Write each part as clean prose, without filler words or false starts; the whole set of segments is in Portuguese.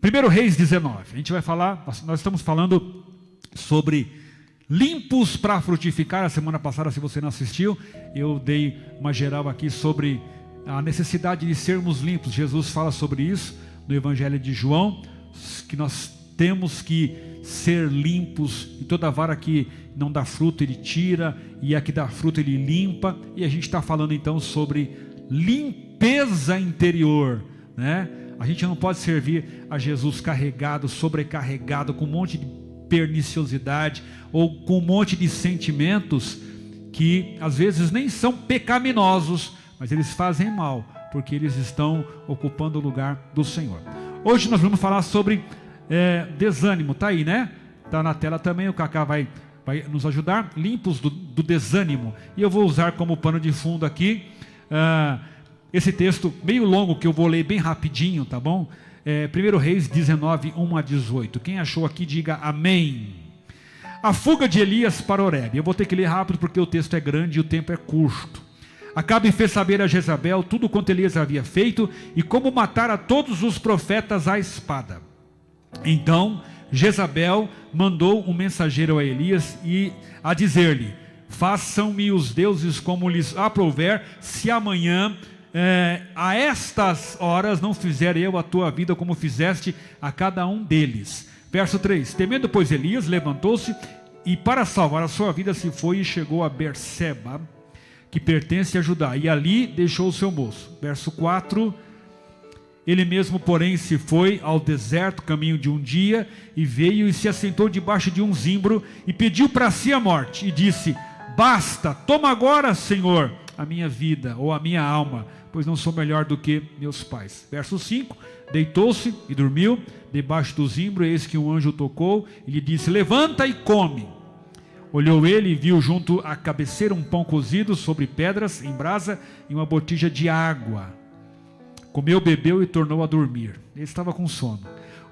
1 Reis 19, a gente vai falar, nós estamos falando sobre limpos para frutificar. A semana passada, se você não assistiu, eu dei uma geral aqui sobre a necessidade de sermos limpos. Jesus fala sobre isso no Evangelho de João, que nós temos que ser limpos, e toda vara que não dá fruto ele tira, e a que dá fruto ele limpa. E a gente está falando então sobre limpeza interior, né? A gente não pode servir a Jesus carregado, sobrecarregado, com um monte de perniciosidade, ou com um monte de sentimentos que às vezes nem são pecaminosos, mas eles fazem mal, porque eles estão ocupando o lugar do Senhor. Hoje nós vamos falar sobre desânimo. Está aí, né? Está na tela também, o Cacá vai nos ajudar. Limpos do desânimo. E eu vou usar como pano de fundo aqui esse texto meio longo, que eu vou ler bem rapidinho, tá bom? 1 Reis 19, 1 a 18. Quem achou aqui, diga amém. A fuga de Elias para Horebe. Eu vou ter que ler rápido porque o texto é grande e o tempo é curto. Acabe fez saber a Jezabel tudo quanto Elias havia feito e como matara todos os profetas à espada. Então Jezabel mandou um mensageiro a Elias e a dizer-lhe: façam-me os deuses como lhes aprouver, se amanhã a estas horas não fizer eu a tua vida como fizeste a cada um deles. Verso 3: temendo pois Elias, levantou-se e para salvar a sua vida se foi e chegou a Berseba, que pertence a Judá, e ali deixou o seu moço. Verso 4: ele mesmo porém se foi ao deserto, caminho de um dia, e veio e se assentou debaixo de um zimbro e pediu para si a morte, e disse: basta, toma agora, Senhor, a minha vida ou a minha alma, pois não sou melhor do que meus pais. Verso 5: deitou-se e dormiu debaixo do zimbro, eis que um anjo tocou e lhe disse: levanta e come. Olhou ele e viu junto à cabeceira um pão cozido sobre pedras em brasa e uma botija de água. Comeu, bebeu e tornou a dormir. Ele estava com sono.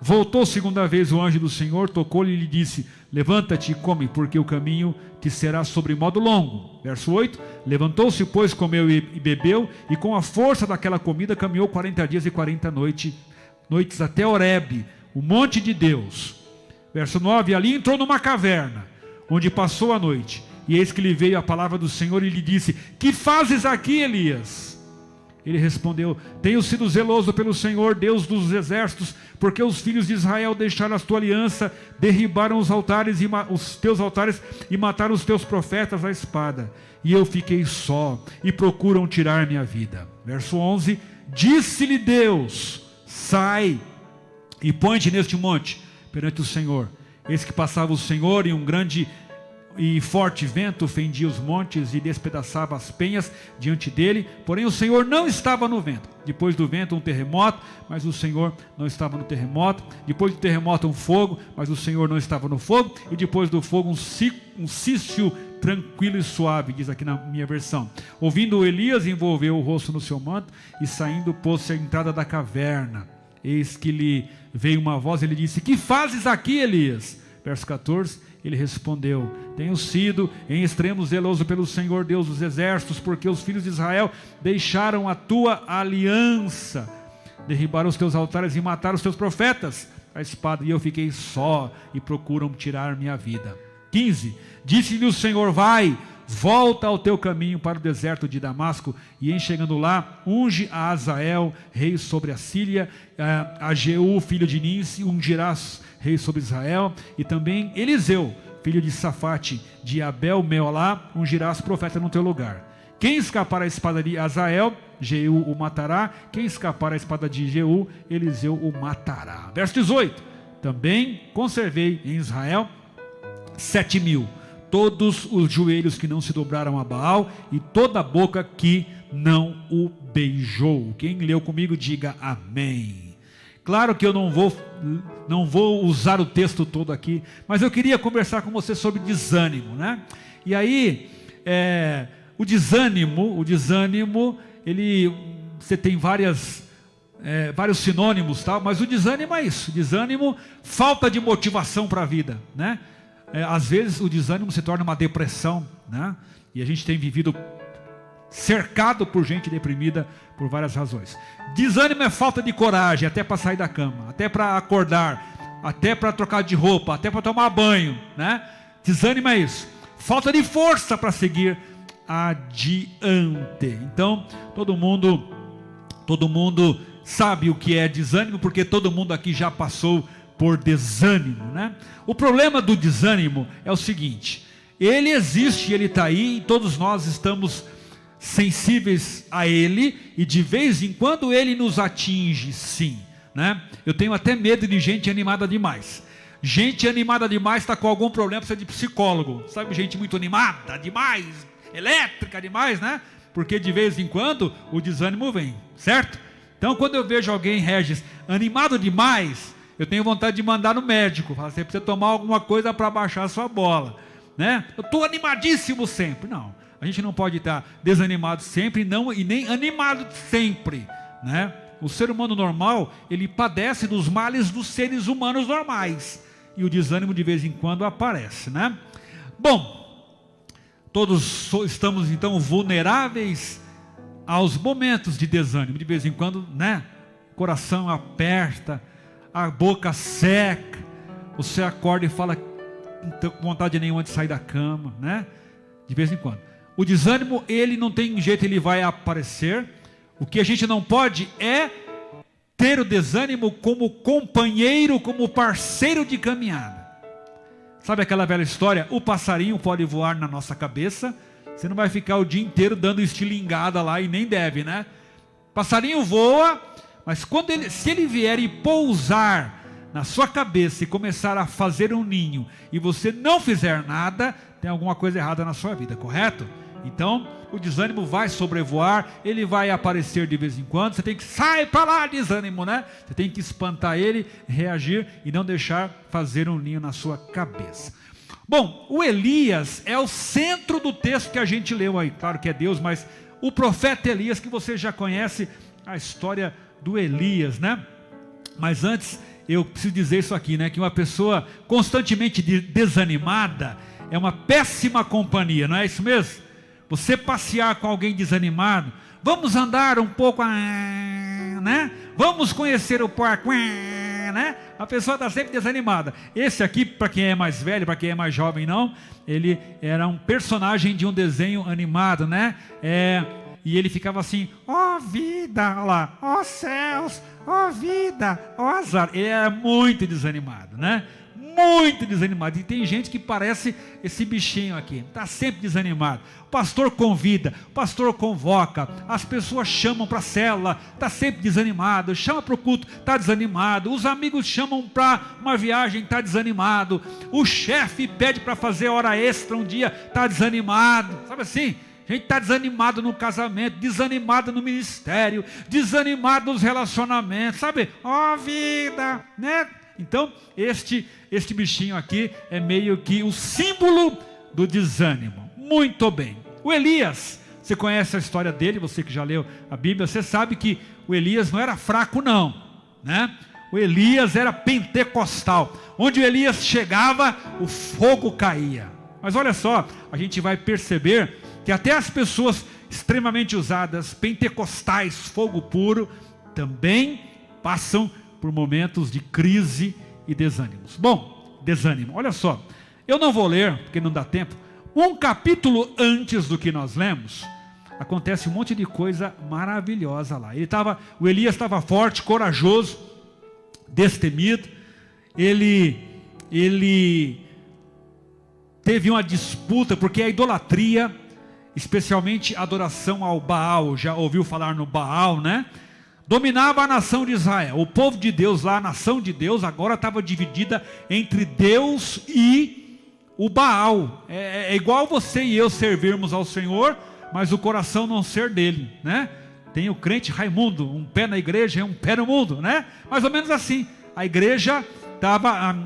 Voltou segunda vez o anjo do Senhor, tocou-lhe e lhe disse: levanta-te e come, porque o caminho te será sobre modo longo. Verso 8: levantou-se, pois, comeu e bebeu, e com a força daquela comida caminhou 40 dias e 40 noites até Horebe, o monte de Deus. Verso 9: ali entrou numa caverna, onde passou a noite, e eis que lhe veio a palavra do Senhor e lhe disse: que fazes aqui, Elias? Ele respondeu: tenho sido zeloso pelo Senhor, Deus dos exércitos, porque os filhos de Israel deixaram a tua aliança, derribaram os teus altares e mataram os teus profetas à espada, e eu fiquei só, e procuram tirar minha vida. Verso 11: disse-lhe Deus: sai e põe-te neste monte perante o Senhor. Eis que passava o Senhor, e um grande e forte vento fendia os montes e despedaçava as penhas diante dele, porém o Senhor não estava no vento. Depois do vento um terremoto, mas o Senhor não estava no terremoto. Depois do terremoto um fogo, mas o Senhor não estava no fogo. E depois do fogo um cício tranquilo e suave, diz aqui na minha versão. Ouvindo Elias, envolveu o rosto no seu manto e saindo pôs-se à entrada da caverna. Eis que lhe veio uma voz e ele disse: que fazes aqui, Elias? Verso 14: ele respondeu: tenho sido em extremo zeloso pelo Senhor Deus dos exércitos, porque os filhos de Israel deixaram a tua aliança, derribaram os teus altares e mataram os teus profetas à espada, e eu fiquei só, e procuram tirar minha vida. 15: disse-lhe o Senhor: vai, volta ao teu caminho para o deserto de Damasco, e em chegando lá, unge a Azael, rei sobre a Síria, a Jeú, filho de Ninsi, ungirás rei sobre Israel, e também Eliseu, filho de Safate, de Abel-Meolá, ungirás profeta no teu lugar. Quem escapar à espada de Azael, Jeú o matará. Quem escapar à espada de Jeú, Eliseu o matará. Verso 18: também conservei em Israel 7.000, todos os joelhos que não se dobraram a Baal, e toda a boca que não o beijou. Quem leu comigo, diga amém. Claro que eu não vou usar o texto todo aqui, mas eu queria conversar com você sobre desânimo, né? E aí, o desânimo, você tem vários sinônimos, tá? Mas o desânimo é isso. Desânimo, falta de motivação para a vida, né? Às vezes o desânimo se torna uma depressão, né? E a gente tem vivido cercado por gente deprimida por várias razões. Desânimo é falta de coragem, até para sair da cama, até para acordar, até para trocar de roupa, até para tomar banho, né? Desânimo é isso. Falta de força para seguir adiante. Então, todo mundo sabe o que é desânimo, porque todo mundo aqui já passou por desânimo, né? O problema do desânimo é o seguinte: ele existe, ele está aí, e todos nós estamos sensíveis a ele, e de vez em quando ele nos atinge, sim, né? Eu tenho até medo de gente animada demais. Gente animada demais está com algum problema, precisa de psicólogo, sabe? Gente muito animada demais, elétrica demais, né? Porque de vez em quando o desânimo vem, certo? Então, quando eu vejo alguém, Regis, animado demais, eu tenho vontade de mandar no médico. Falar, você precisa tomar alguma coisa para baixar a sua bola, né? Eu estou animadíssimo sempre. Não, a gente não pode estar desanimado sempre e nem animado sempre, né? O ser humano normal, ele padece dos males dos seres humanos normais. E o desânimo de vez em quando aparece, né? Bom, todos estamos então vulneráveis aos momentos de desânimo. De vez em quando, né? O coração aperta, a boca seca, você acorda e fala, não estou com vontade nenhuma de sair da cama, né? De vez em quando. O desânimo, ele não tem jeito, ele vai aparecer. O que a gente não pode é ter o desânimo como companheiro, como parceiro de caminhada. Sabe aquela velha história? O passarinho pode voar na nossa cabeça, você não vai ficar o dia inteiro dando estilingada lá, e nem deve, né? Passarinho voa, mas se ele vier e pousar na sua cabeça e começar a fazer um ninho, e você não fizer nada, tem alguma coisa errada na sua vida, correto? Então, o desânimo vai sobrevoar, ele vai aparecer de vez em quando, você tem que sair para lá, desânimo, né? Você tem que espantar ele, reagir e não deixar fazer um ninho na sua cabeça. Bom, o Elias é o centro do texto que a gente leu aí, claro que é Deus, mas o profeta Elias, que você já conhece a história do Elias, né? Mas antes, eu preciso dizer isso aqui, né? Que uma pessoa constantemente desanimada é uma péssima companhia, não é isso mesmo? Você passear com alguém desanimado, vamos andar um pouco, né? Vamos conhecer o parque, né? A pessoa está sempre desanimada. Esse aqui, para quem é mais velho, para quem é mais jovem não, ele era um personagem de um desenho animado, né? E ele ficava assim, ó vida, olha lá, ó céus, ó vida, ó azar. Ele era muito desanimado, né? Muito desanimado, e tem gente que parece esse bichinho aqui, está sempre desanimado. O pastor convida, o pastor convoca, as pessoas chamam para a célula, está sempre desanimado, chama para o culto, está desanimado, os amigos chamam para uma viagem, está desanimado, o chefe pede para fazer hora extra um dia, está desanimado, sabe assim? A gente está desanimado no casamento, desanimado no ministério, desanimado nos relacionamentos, sabe? Ó vida, né? Então, este bichinho aqui é meio que o símbolo do desânimo. Muito bem. O Elias, você conhece a história dele, você que já leu a Bíblia, você sabe que o Elias não era fraco não, né? O Elias era pentecostal. Onde o Elias chegava, o fogo caía. Mas olha só, a gente vai perceber que até as pessoas extremamente usadas, pentecostais, fogo puro, também passam por momentos de crise e desânimos. Bom, desânimo, olha só, eu não vou ler, porque não dá tempo, um capítulo antes do que nós lemos, acontece um monte de coisa maravilhosa lá. O Elias estava forte, corajoso, destemido, ele teve uma disputa, porque a idolatria, especialmente a adoração ao Baal, já ouviu falar no Baal, né? Dominava a nação de Israel. O povo de Deus lá, a nação de Deus, agora estava dividida entre Deus e o Baal. É igual você e eu servirmos ao Senhor, mas o coração não ser dele, né? Tem o crente Raimundo, um pé na igreja e um pé no mundo, né? Mais ou menos assim. A igreja estava,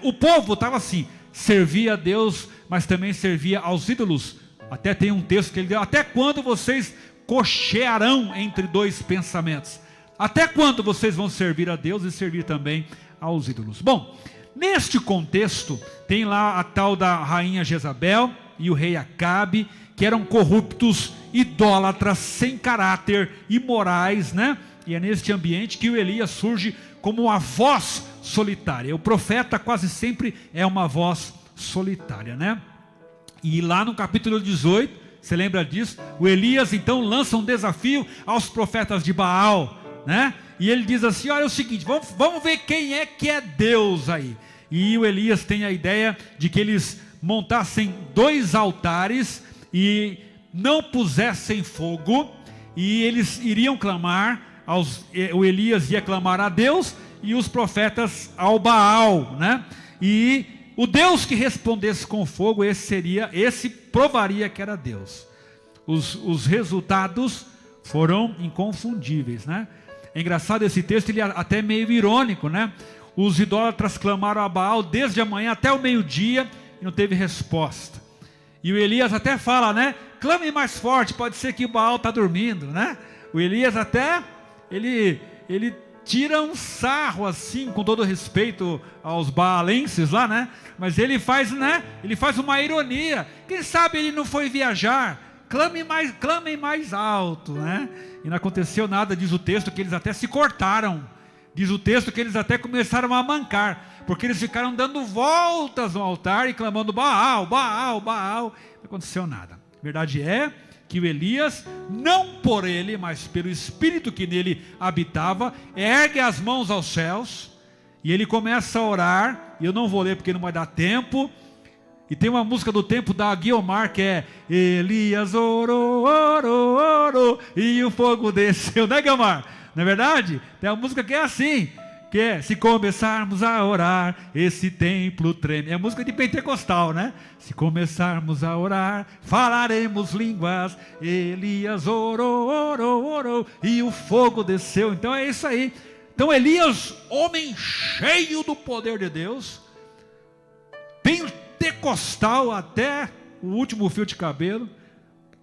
o povo estava assim, servia a Deus, mas também servia aos ídolos. Até tem um texto que ele diz, até quando vocês cochearão entre dois pensamentos? Até quando vocês vão servir a Deus e servir também aos ídolos? Bom, neste contexto, tem lá a tal da rainha Jezabel e o rei Acabe, que eram corruptos idólatras, sem caráter, imorais, né? E é neste ambiente que o Elias surge como uma voz solitária. O profeta quase sempre é uma voz solitária, né? E lá no capítulo 18, você lembra disso? O Elias então lança um desafio aos profetas de Baal, né? E ele diz assim: olha, é o seguinte, vamos ver quem é que é Deus aí. E o Elias tem a ideia de que eles montassem 2 altares e não pusessem fogo, e eles iriam clamar, o Elias ia clamar a Deus e os profetas ao Baal, né? E o Deus que respondesse com fogo, esse provaria que era Deus. Os resultados foram inconfundíveis, né? É engraçado esse texto, ele é até meio irônico, né? Os idólatras clamaram a Baal desde a manhã até o meio-dia e não teve resposta. E o Elias até fala, né? Clame mais forte, pode ser que o Baal está dormindo, né? O Elias até, ele tira um sarro assim, com todo respeito aos baalenses lá, né? Mas ele faz, né? Ele faz uma ironia. Quem sabe ele não foi viajar? Clamem mais alto, né? E não aconteceu nada, diz o texto, que eles até se cortaram. Diz o texto que eles até começaram a mancar, porque eles ficaram dando voltas no altar e clamando Baal, Baal, Baal. Não aconteceu nada. A verdade é que o Elias, não por ele, mas pelo Espírito que nele habitava, ergue as mãos aos céus, e ele começa a orar, e eu não vou ler porque não vai dar tempo, e tem uma música do tempo da Guiomar que é Elias orou, orou, orou, e o fogo desceu, né, Guiomar? Não é verdade? Tem uma música que é assim, que é: se começarmos a orar, esse templo treme. É música de pentecostal, né? Se começarmos a orar, falaremos línguas. Elias orou, orou, orou, e o fogo desceu. Então é isso aí. Então Elias, homem cheio do poder de Deus, pentecostal até o último fio de cabelo,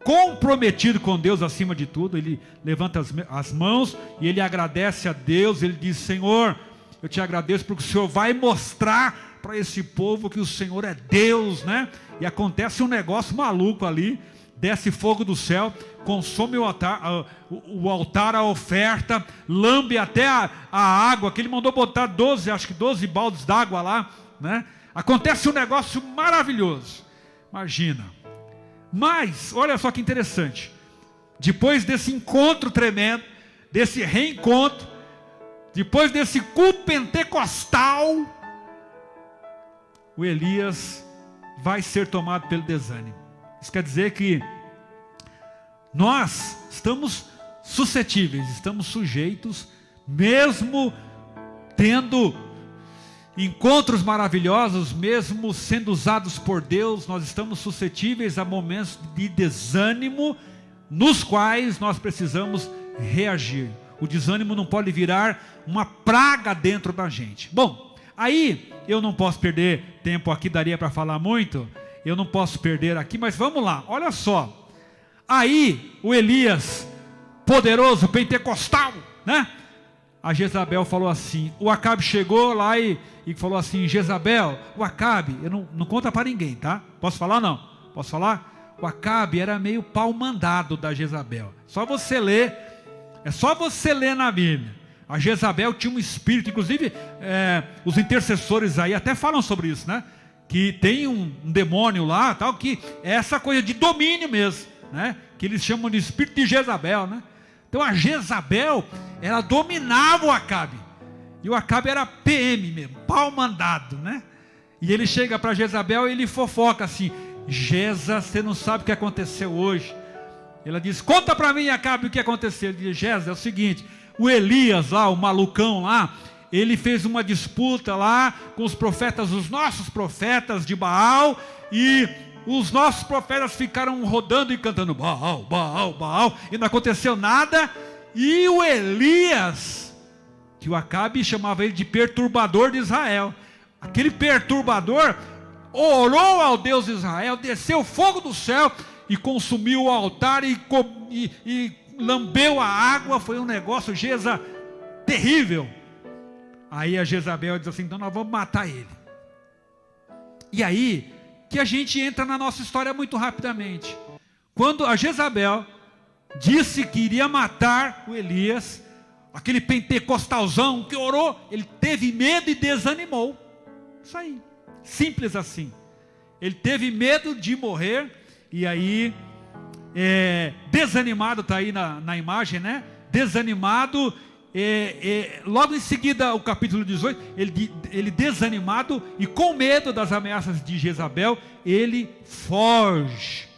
comprometido com Deus acima de tudo, ele levanta as mãos e ele agradece a Deus. Ele diz: Senhor, eu te agradeço porque o Senhor vai mostrar para esse povo que o Senhor é Deus, né? E acontece um negócio maluco ali, desce fogo do céu, consome o altar, a oferta, lambe até a água, que ele mandou botar 12 baldes d'água lá, né? Acontece um negócio maravilhoso, imagina. Mas, olha só que interessante, depois desse encontro tremendo, desse reencontro, depois desse culto pentecostal, o Elias vai ser tomado pelo desânimo. Isso quer dizer que nós estamos suscetíveis, estamos sujeitos, mesmo tendo encontros maravilhosos, mesmo sendo usados por Deus, nós estamos suscetíveis a momentos de desânimo, nos quais nós precisamos reagir. O desânimo não pode virar uma praga dentro da gente. Bom, aí eu não posso perder tempo aqui, daria para falar muito, eu não posso perder aqui, mas vamos lá, olha só. Aí o Elias, poderoso, pentecostal, né? A Jezabel falou assim, o Acabe chegou lá e falou assim: Jezabel, o Acabe, eu não conta para ninguém, tá? Posso falar não? Posso falar? O Acabe era meio pau mandado da Jezabel. Só você ler, é só você ler na Bíblia. A Jezabel tinha um espírito, inclusive os intercessores aí até falam sobre isso, né? Que tem um demônio lá, tal, que é essa coisa de domínio mesmo, né? Que eles chamam de espírito de Jezabel, né? Então a Jezabel, ela dominava o Acabe. E o Acabe era PM mesmo, pau mandado, né? E ele chega para Jezabel e ele fofoca assim: Jeza, você não sabe o que aconteceu hoje. Ela diz: conta para mim, Acabe, o que aconteceu. Ele diz: Jeza, é o seguinte, o Elias lá, o malucão lá, ele fez uma disputa lá com os profetas, os nossos profetas de Baal, e os nossos profetas ficaram rodando e cantando Baal, Baal, Baal, e não aconteceu nada. E o Elias, que o Acabe chamava ele de perturbador de Israel, aquele perturbador orou ao Deus de Israel, desceu fogo do céu e consumiu o altar e lambeu a água. Foi um negócio, terrível. Aí a Jezabel diz assim: então nós vamos matar ele. E aí que a gente entra na nossa história muito rapidamente. Quando a Jezabel disse que iria matar o Elias, aquele pentecostalzão que orou, ele teve medo e desanimou. Isso aí, simples assim. Ele teve medo de morrer, e aí, desanimado, está aí na imagem, né? Desanimado, logo em seguida, o capítulo 18, ele desanimado e com medo das ameaças de Jezabel, ele foge.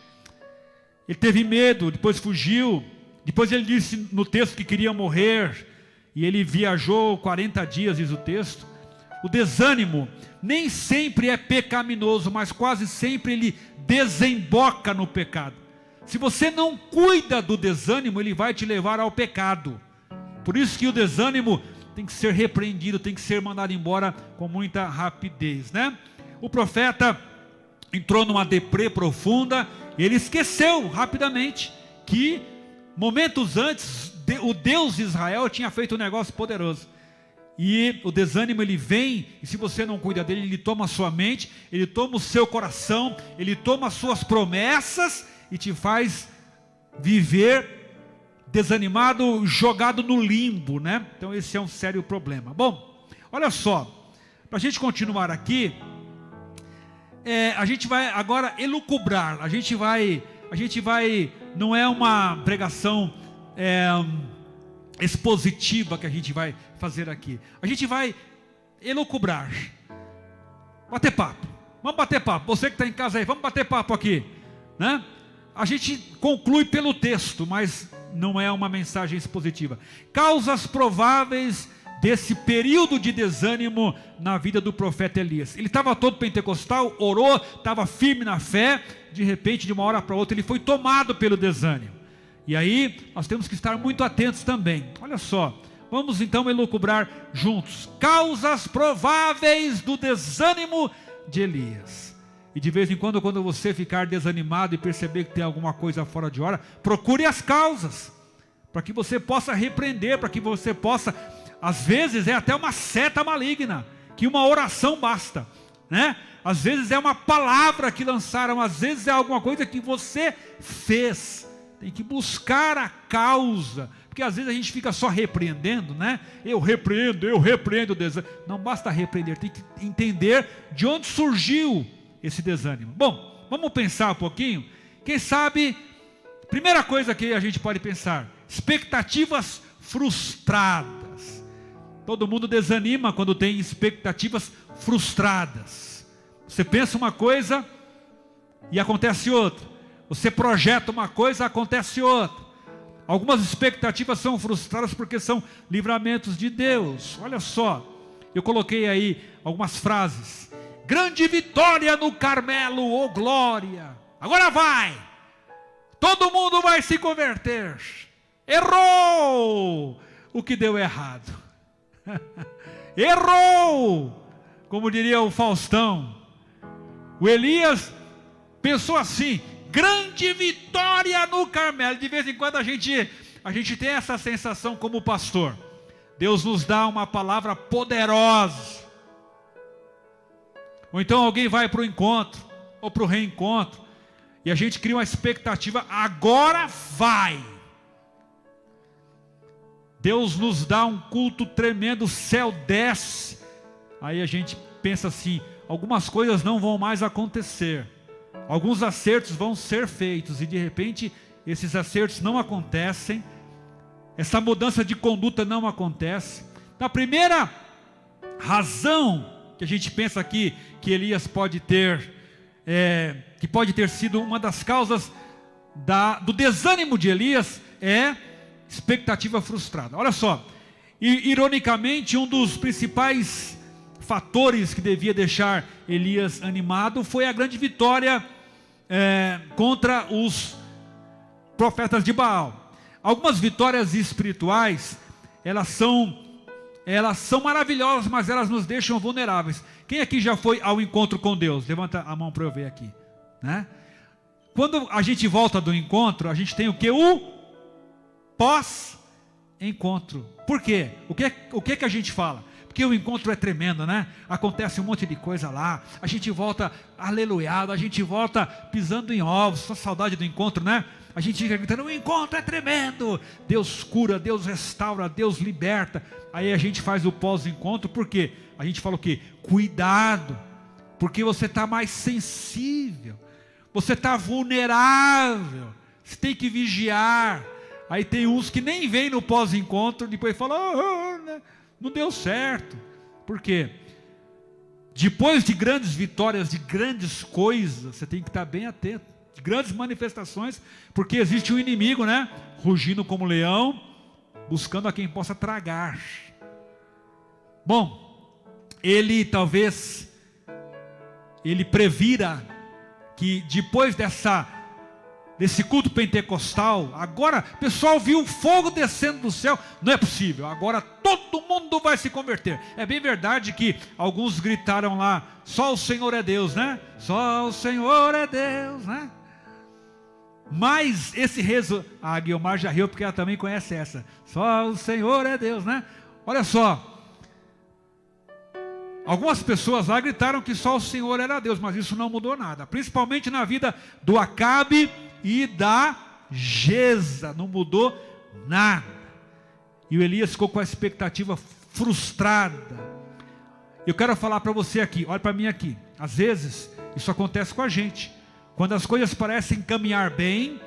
Ele teve medo, depois fugiu, depois ele disse no texto que queria morrer, e ele viajou 40 dias, diz o texto. O desânimo nem sempre é pecaminoso, mas quase sempre ele desemboca no pecado. Se você não cuida do desânimo, ele vai te levar ao pecado. Por isso que o desânimo tem que ser repreendido, tem que ser mandado embora com muita rapidez, né? O profeta entrou numa deprê profunda, e ele esqueceu rapidamente que momentos antes o Deus de Israel tinha feito um negócio poderoso. E o desânimo, ele vem, e se você não cuida dele, ele toma a sua mente, ele toma o seu coração, ele toma as suas promessas e te faz viver desanimado, jogado no limbo, né? Então esse é um sério problema. Bom, olha só, para a gente continuar aqui, a gente vai agora elucubrar, a gente vai, não é uma pregação expositiva que a gente vai fazer aqui, a gente vai elucubrar, bater papo, vamos bater papo, você que está em casa aí, vamos bater papo aqui, né? A gente conclui pelo texto, mas não é uma mensagem expositiva. Causas prováveis desse período de desânimo na vida do profeta Elias. Ele estava todo pentecostal, orou, estava firme na fé, de repente, de uma hora para outra, ele foi tomado pelo desânimo. E aí, nós temos que estar muito atentos também. Olha só, vamos então elucubrar juntos. Causas prováveis do desânimo de Elias. E de vez em quando você ficar desanimado e perceber que tem alguma coisa fora de hora, procure as causas, para que você possa repreender, para que você possa, às vezes é até uma seta maligna, que uma oração basta, né? Às vezes é uma palavra que lançaram, às vezes é alguma coisa que você fez. Tem que buscar a causa, porque às vezes a gente fica só repreendendo, né? Eu repreendo o desânimo. Não basta repreender, tem que entender de onde surgiu esse desânimo. Bom, vamos pensar um pouquinho. Quem sabe, primeira coisa que a gente pode pensar, expectativas frustradas. Todo mundo desanima quando tem expectativas frustradas. Você pensa uma coisa e acontece outra. Você projeta uma coisa, acontece outra. Algumas expectativas são frustradas porque são livramentos de Deus. Olha só, eu coloquei aí algumas frases. Grande vitória no Carmelo, oh glória. Agora vai. Todo mundo vai se converter. Errou o que deu errado. Errou, como diria o Faustão. O Elias pensou assim: grande vitória no Carmelo. De vez em quando a gente tem essa sensação como pastor. Deus nos dá uma palavra poderosa. Ou então alguém vai para o encontro, ou para o reencontro, e a gente cria uma expectativa, agora vai. Deus nos dá um culto tremendo, o céu desce. Aí a gente pensa assim, algumas coisas não vão mais acontecer. Alguns acertos vão ser feitos, e de repente esses acertos não acontecem. Essa mudança de conduta não acontece. A primeira razão que a gente pensa aqui que Elias pode ter, que pode ter sido uma das causas do desânimo de Elias, é expectativa frustrada. Olha só, ironicamente, um dos principais fatores que devia deixar Elias animado foi a grande vitória contra os profetas de Baal. Algumas vitórias espirituais, elas são maravilhosas, mas elas nos deixam vulneráveis. Quem aqui já foi ao encontro com Deus? Levanta a mão para eu ver aqui, né? Quando a gente volta do encontro, a gente tem o que? O pós-encontro. Por quê? O que a gente fala? Porque o encontro é tremendo, né? Acontece um monte de coisa lá, a gente volta aleluiado, a gente volta pisando em ovos, só saudade do encontro, né? A gente fica gritando, o encontro é tremendo, Deus cura, Deus restaura, Deus liberta. Aí a gente faz o pós-encontro, por quê? A gente fala o quê? Cuidado, porque você está mais sensível, você está vulnerável, você tem que vigiar. Aí tem uns que nem vêm no pós-encontro, depois falam, não deu certo. Por quê? Depois de grandes vitórias, de grandes coisas, você tem que estar bem atento, de grandes manifestações, porque existe um inimigo, né? Rugindo como leão, buscando a quem possa tragar. Bom, ele talvez, ele previra que depois desse culto pentecostal, agora o pessoal viu o fogo descendo do céu, não é possível, agora todo mundo vai se converter. É bem verdade que alguns gritaram lá, só o Senhor é Deus, né? Só o Senhor é Deus, né? Mas esse a Guilmar já riu porque ela também conhece essa, só o Senhor é Deus, né? Olha só, algumas pessoas lá gritaram que só o Senhor era Deus, mas isso não mudou nada, principalmente na vida do Acabe e da Jeza, não mudou nada. E o Elias ficou com a expectativa frustrada. Eu quero falar para você aqui, olha para mim aqui, às vezes isso acontece com a gente, quando as coisas parecem caminhar bem,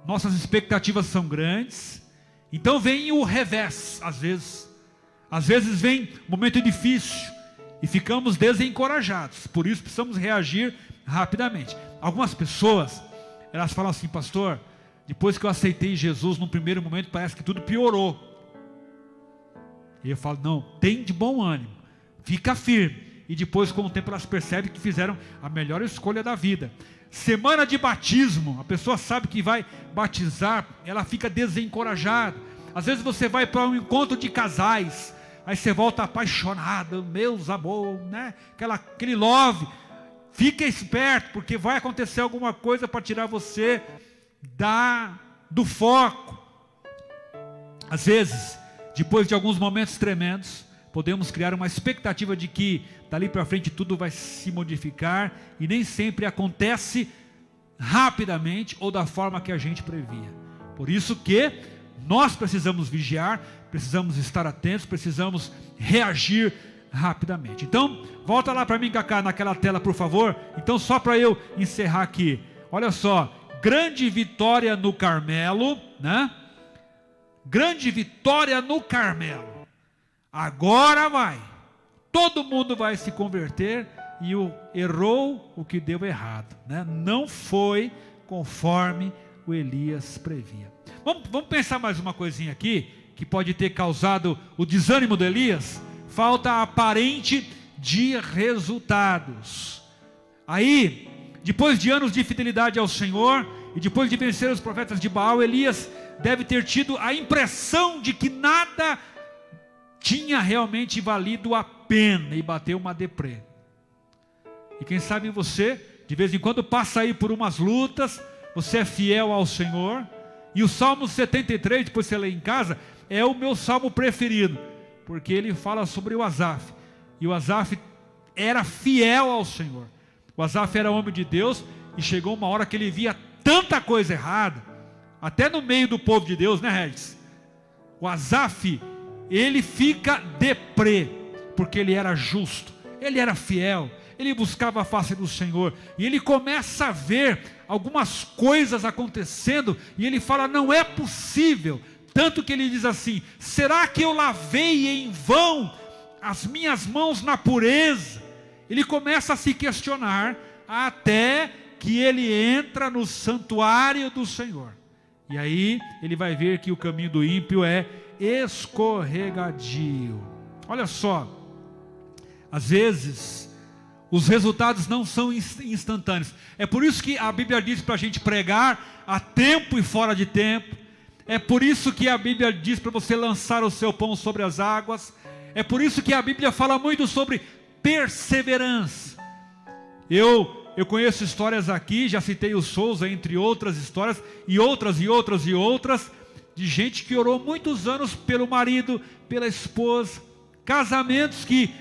nossas expectativas são grandes, então vem o revés, às vezes vem um momento difícil, e ficamos desencorajados, por isso precisamos reagir rapidamente. Algumas pessoas, elas falam assim, pastor, depois que eu aceitei Jesus, no primeiro momento parece que tudo piorou. E eu falo, não, tem de bom ânimo, fica firme. E depois com o tempo elas percebem que fizeram a melhor escolha da vida. Semana de batismo, a pessoa sabe que vai batizar, ela fica desencorajada. Às vezes você vai para um encontro de casais, aí você volta apaixonado, meus amor, né? Aquele love. Fica esperto, porque vai acontecer alguma coisa para tirar você do foco. Às vezes, depois de alguns momentos tremendos, podemos criar uma expectativa de que dali para frente tudo vai se modificar, e nem sempre acontece rapidamente ou da forma que a gente previa. Por isso que nós precisamos vigiar, precisamos estar atentos, precisamos reagir rapidamente. Então, volta lá para mim, Cacá, naquela tela, por favor. Então, só para eu encerrar aqui, olha só, grande vitória no Carmelo, né? Grande vitória no Carmelo. Agora vai, todo mundo vai se converter, e errou o que deu errado, né? Não foi conforme o Elias previa. Vamos pensar mais uma coisinha aqui, que pode ter causado o desânimo de Elias. Falta aparente de resultados. Aí, depois de anos de fidelidade ao Senhor, e depois de vencer os profetas de Baal, Elias deve ter tido a impressão de que nada tinha realmente valido a pena, e bateu uma deprê. E quem sabe você, de vez em quando passa aí por umas lutas, você é fiel ao Senhor, e o Salmo 73, depois você lê em casa, é o meu salmo preferido, porque ele fala sobre o Asaf, e o Asaf era fiel ao Senhor. O Asaf era homem de Deus, e chegou uma hora que ele via tanta coisa errada, até no meio do povo de Deus, né, Regis? O Asaf, ele fica deprê, porque ele era justo, ele era fiel, ele buscava a face do Senhor, e ele começa a ver algumas coisas acontecendo, e ele fala, não é possível, tanto que ele diz assim, será que eu lavei em vão as minhas mãos na pureza? Ele começa a se questionar, até que ele entra no santuário do Senhor, e aí ele vai ver que o caminho do ímpio é escorregadio. Olha só, às vezes os resultados não são instantâneos. É por isso que a Bíblia diz para a gente pregar a tempo e fora de tempo. É por isso que a Bíblia diz para você lançar o seu pão sobre as águas. É por isso que a Bíblia fala muito sobre perseverança. Eu conheço histórias aqui, já citei o Souza, entre outras histórias, e outras, de gente que orou muitos anos pelo marido, pela esposa, casamentos que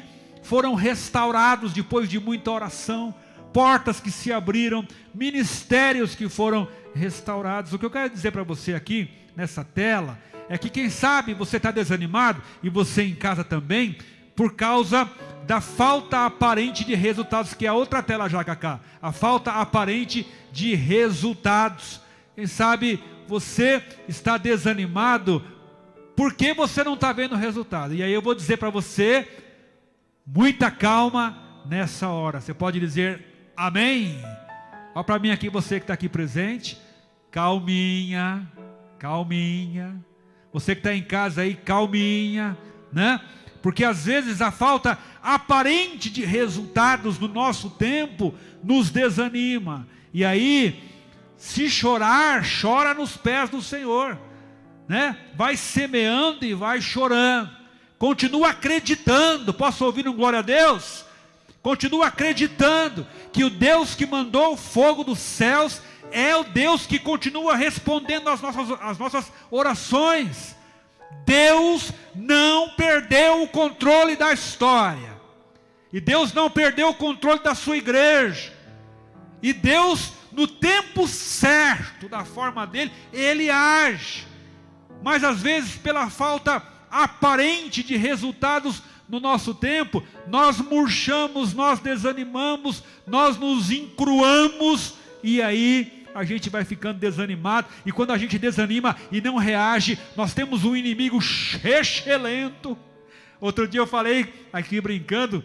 foram restaurados depois de muita oração, portas que se abriram, ministérios que foram restaurados. O que eu quero dizer para você aqui, nessa tela, é que quem sabe você está desanimado, e você em casa também, por causa da falta aparente de resultados, que é a outra tela já, Cacá, a falta aparente de resultados. Quem sabe você está desanimado porque você não está vendo resultado. E aí eu vou dizer para você, muita calma nessa hora. Você pode dizer amém? Olha para mim aqui, você que está aqui presente, calminha, calminha. Você que está em casa aí, calminha, né? Porque às vezes a falta aparente de resultados no nosso tempo nos desanima. E aí, se chorar, chora nos pés do Senhor, né? Vai semeando e vai chorando. Continua acreditando. Posso ouvir um glória a Deus? Continua acreditando que o Deus que mandou o fogo dos céus é o Deus que continua respondendo às nossas orações. Deus não perdeu o controle da história. E Deus não perdeu o controle da sua igreja. E Deus, no tempo certo, da forma dele, Ele age. Mas às vezes, pela falta aparente de resultados no nosso tempo, nós murchamos, nós desanimamos, nós nos encruamos, e aí a gente vai ficando desanimado. E quando a gente desanima e não reage, nós temos um inimigo excelente. Outro dia eu falei aqui brincando,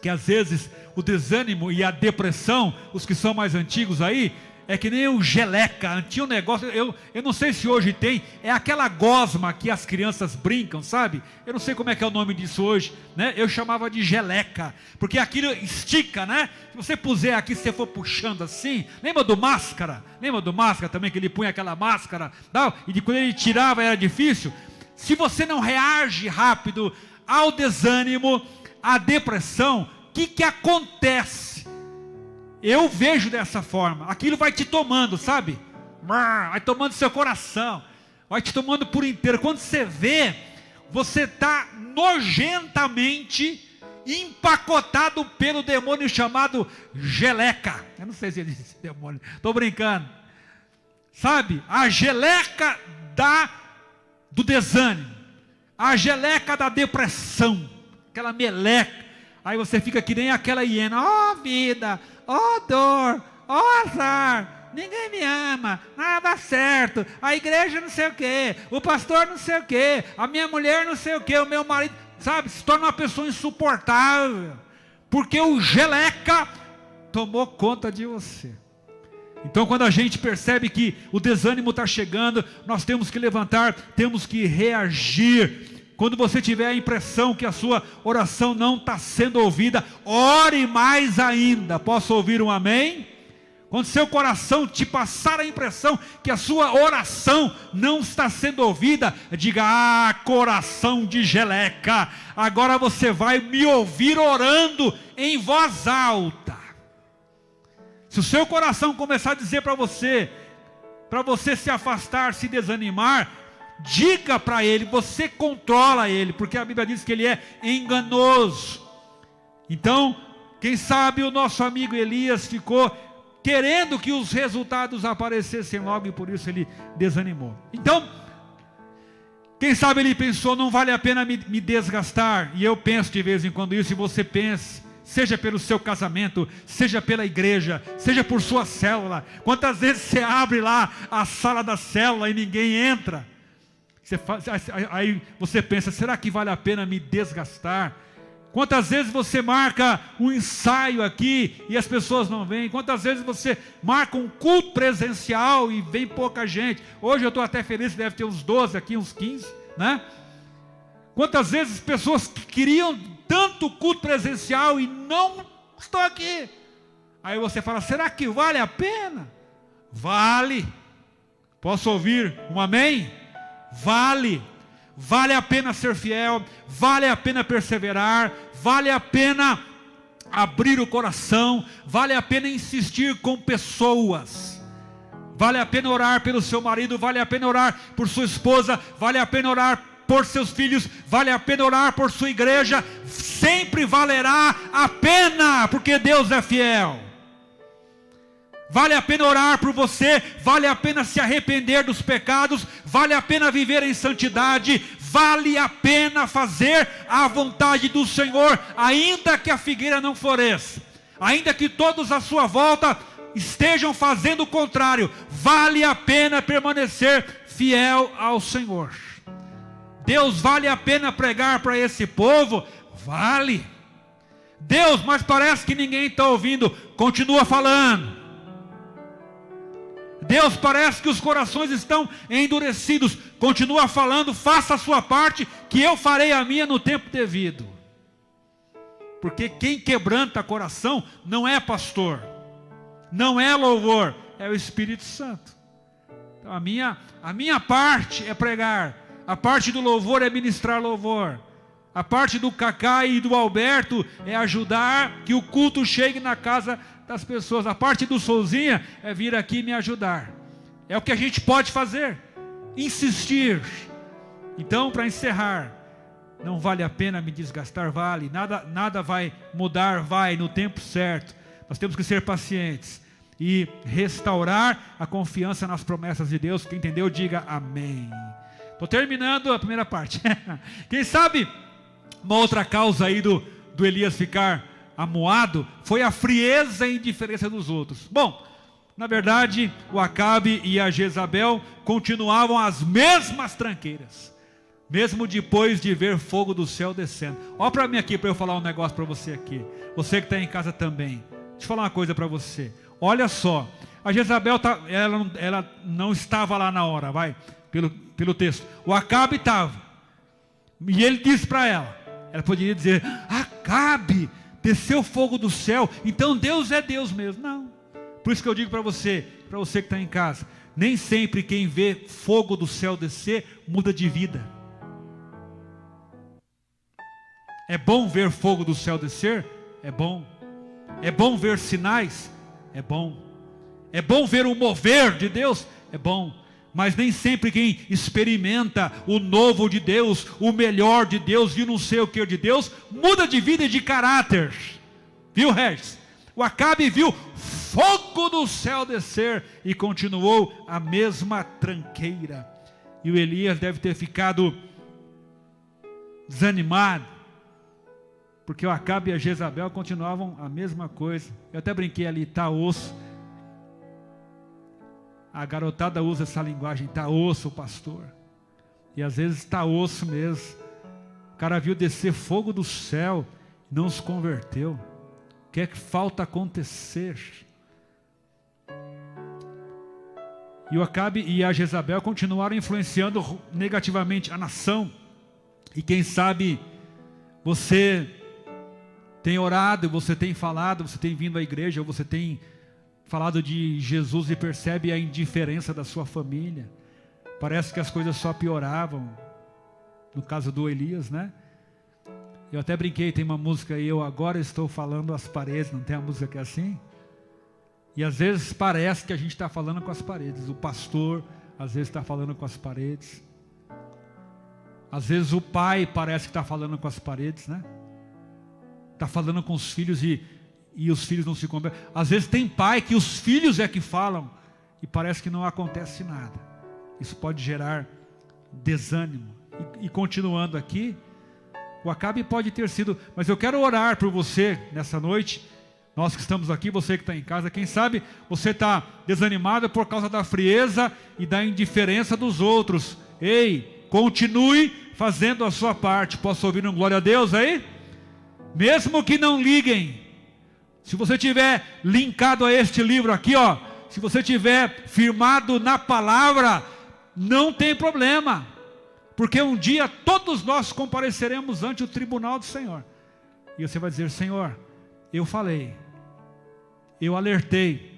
que às vezes o desânimo e a depressão, os que são mais antigos aí, é que nem o geleca. Tinha um negócio, eu não sei se hoje tem, é aquela gosma que as crianças brincam, sabe? Eu não sei como é que é o nome disso hoje, né? Eu chamava de geleca, porque aquilo estica, né? Se você puser aqui, se você for puxando assim, lembra do Máscara? Lembra do Máscara também, que ele punha aquela máscara, tal, e quando ele tirava era difícil? Se você não reage rápido ao desânimo, à depressão, o que acontece? Eu vejo dessa forma, aquilo vai te tomando, sabe? Vai tomando seu coração, vai te tomando por inteiro. Quando você vê, você está nojentamente empacotado pelo demônio chamado geleca. Eu não sei se ele disse demônio, estou brincando. Sabe, a geleca do desânimo, a geleca da depressão, aquela meleca. Aí você fica que nem aquela hiena, ó vida, ó dor, ó azar, ninguém me ama, nada dá certo, a igreja não sei o que, o pastor não sei o que, a minha mulher não sei o que, o meu marido, sabe, se torna uma pessoa insuportável, porque o geleca tomou conta de você. Então quando a gente percebe que o desânimo está chegando, nós temos que levantar, temos que reagir. Quando você tiver a impressão que a sua oração não está sendo ouvida, ore mais ainda. Posso ouvir um amém? Quando seu coração te passar a impressão que a sua oração não está sendo ouvida, diga, coração de geleca, agora você vai me ouvir orando em voz alta. Se o seu coração começar a dizer para você se afastar, se desanimar, diga para ele, você controla ele, porque a Bíblia diz que ele é enganoso. Então, quem sabe o nosso amigo Elias ficou querendo que os resultados aparecessem logo, e por isso ele desanimou. Então, quem sabe ele pensou, não vale a pena me desgastar. E eu penso de vez em quando isso, e você pensa, seja pelo seu casamento, seja pela igreja, seja por sua célula. Quantas vezes você abre lá a sala da célula e ninguém entra? Aí você pensa, será que vale a pena me desgastar? Quantas vezes você marca um ensaio aqui e as pessoas não vêm? Quantas vezes você marca um culto presencial e vem pouca gente? Hoje eu estou até feliz, deve ter uns 12 aqui, uns 15, né? Quantas vezes pessoas queriam tanto culto presencial e não estão aqui? Aí você fala, será que vale a pena? Vale. Posso ouvir um amém? Vale a pena ser fiel, vale a pena perseverar, vale a pena abrir o coração, vale a pena insistir com pessoas, vale a pena orar pelo seu marido, vale a pena orar por sua esposa, vale a pena orar por seus filhos, vale a pena orar por sua igreja, sempre valerá a pena, porque Deus é fiel. Vale a pena orar por você, vale a pena se arrepender dos pecados, vale a pena viver em santidade, vale a pena fazer a vontade do Senhor, ainda que a figueira não floresça, ainda que todos à sua volta estejam fazendo o contrário, vale a pena permanecer fiel ao Senhor. Deus, vale a pena pregar para esse povo? Vale. Deus, mas parece que ninguém está ouvindo. Continua falando. Deus, parece que os corações estão endurecidos. Continua falando, faça a sua parte, que eu farei a minha no tempo devido. Porque quem quebranta coração não é pastor, não é louvor, é o Espírito Santo. Então, a minha parte é pregar, a parte do louvor é ministrar louvor, a parte do Cacá e do Alberto é ajudar que o culto chegue na casa das pessoas. A parte do Souzinha é vir aqui me ajudar. É o que a gente pode fazer, insistir. Então, para encerrar, não vale a pena me desgastar, vale, nada vai mudar, vai no tempo certo. Nós temos que ser pacientes e restaurar a confiança nas promessas de Deus. Quem entendeu, diga amém. Estou terminando a primeira parte. Quem sabe uma outra causa aí do Elias ficar amuado foi a frieza e indiferença dos outros. Bom, na verdade, o Acabe e a Jezabel continuavam as mesmas tranqueiras, mesmo depois de ver fogo do céu descendo. Olha para mim aqui, para eu falar um negócio para você aqui. Você que está em casa também. Deixa eu falar uma coisa para você. Olha só, a Jezabel, ela não estava lá na hora, vai, pelo texto. O Acabe estava. E ele disse para ela poderia dizer, Acabe, desceu fogo do céu, então Deus é Deus mesmo. Não. Por isso que eu digo para você que está em casa, nem sempre quem vê fogo do céu descer, muda de vida. É bom ver fogo do céu descer? É bom. É bom ver sinais? É bom. É bom ver o mover de Deus? É bom. Mas nem sempre quem experimenta o novo de Deus, o melhor de Deus e não sei o que de Deus, muda de vida e de caráter. Viu, Regis? O Acabe viu fogo do céu descer e continuou a mesma tranqueira. E o Elias deve ter ficado desanimado, porque o Acabe e a Jezabel continuavam a mesma coisa. Eu até brinquei ali, tá osso. A garotada usa essa linguagem, tá osso, pastor. E às vezes tá osso mesmo. O cara viu descer fogo do céu, não se converteu. O que é que falta acontecer? E o Acabe e a Jezabel continuaram influenciando negativamente a nação. E quem sabe você tem orado, você tem falado, você tem vindo à igreja, você tem falado de Jesus e percebe a indiferença da sua família. Parece que as coisas só pioravam. No caso do Elias, né? Eu até brinquei, tem uma música aí, eu agora estou falando às paredes. Não tem uma música que é assim? E às vezes parece que a gente está falando com as paredes. O pastor às vezes está falando com as paredes. Às vezes o pai parece que está falando com as paredes, né? Está falando com os filhos e os filhos não se convertem. Às vezes tem pai que os filhos é que falam e parece que não acontece nada. Isso pode gerar desânimo. E continuando aqui, o Acabe pode ter sido, mas eu quero orar por você nessa noite. Nós que estamos aqui, você que está em casa, quem sabe você está desanimado por causa da frieza e da indiferença dos outros. Ei, continue fazendo a sua parte. Posso ouvir um glória a Deus aí? Mesmo que não liguem. Se você tiver linkado a este livro aqui, ó, se você tiver firmado na palavra, não tem problema, porque um dia todos nós compareceremos ante o tribunal do Senhor, e você vai dizer, Senhor, eu falei, eu alertei,